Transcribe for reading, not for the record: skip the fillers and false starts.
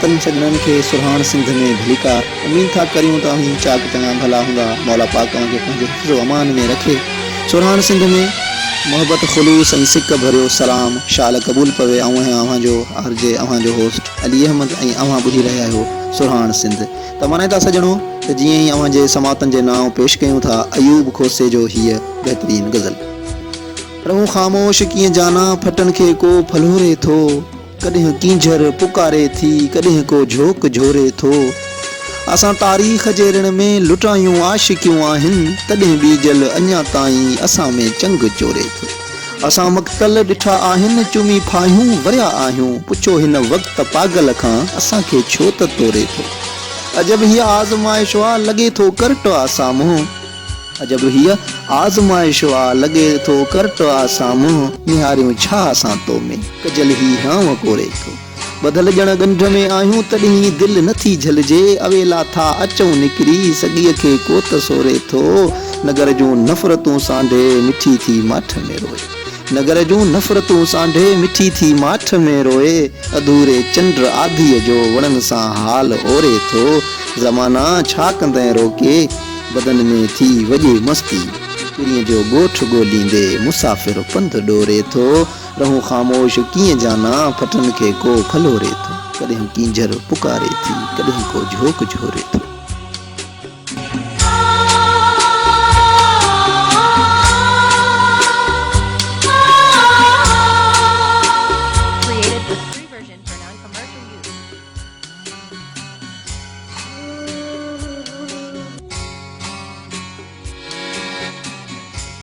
समातन सजनन के सुरहान सिंध में भलीकार। उम्मीद था करियूं ता ही चाक चंगा भला हुंदा। मौला पाक तव्हांखे पंहिंजे हिफ्ज़ो अमान में रखे। सुरहान सिंध में मोहब्बत खुलूस ऐं सिक भरियो सलाम शाल क़बूल पवे। अव्हांजो अर्जे अव्हांजो होस्ट अली अहमद ऐं अव्हां ॿुधी रहिया आहियो सुरहान सिंध। त मञे था सजणो त जीअं ई अव्हांजे समातन जे नाव पेश कयूं था अयूब खोसे जो हीअ बहितरीन गज़ल। रहूं ख़ामोश कीअं जाना फटन खे को फलोरे थो। कॾहिं कींझर पुकारे थी कॾहिं को झोक झोरे थो। असां तारीख़ जे ऋण में लुटायूं आशिकियूं आहिनि तॾहिं बि जल अञा ताईं असां में चंग चोरे थो। असां मक़तल ॾिठा आहिनि चुमी फाहियूं वरिया आहियूं पुछो हिन वक़्तु पागल खां असांखे छो त तोरे थो। अजब हीअ आज़माइश आहे लॻे थो करट आहे साम्हूं। अजब हीअ आज़माइश आहे लॻे थो करट आहे साम्हूं। निहारियूं छा असां तो में कजल ही हांव कोरे थो। बदल ॼण ॻंढ में आहियूं तॾहिं दिलि नथी झलिजे। अवेला था अचूं निकिरी सॻीअ खे को त सोरे थो। नगर जूं नफ़रतूं सांढे मिठी थी माठ में रोए। नगर जूं नफ़रतूं सांढे मिठी थी माठ में रोए। अधूरे चंड आधीअ जो वणनि सां हाल ओरे थो। ज़माना छा कंदे रोके बदन में थी वॼे मस्ती। पिरीअ जो ॻोठ ॻोल्हींदे मुसाफ़िर पंध ॾोरे थो। रहूं ख़ामोश कीअं जाना फटन खे को फलोरे थो। कॾहिं कींझर पुकारे थी कॾहिं को झोक झोरे थो। Created with free version for non-commercial use.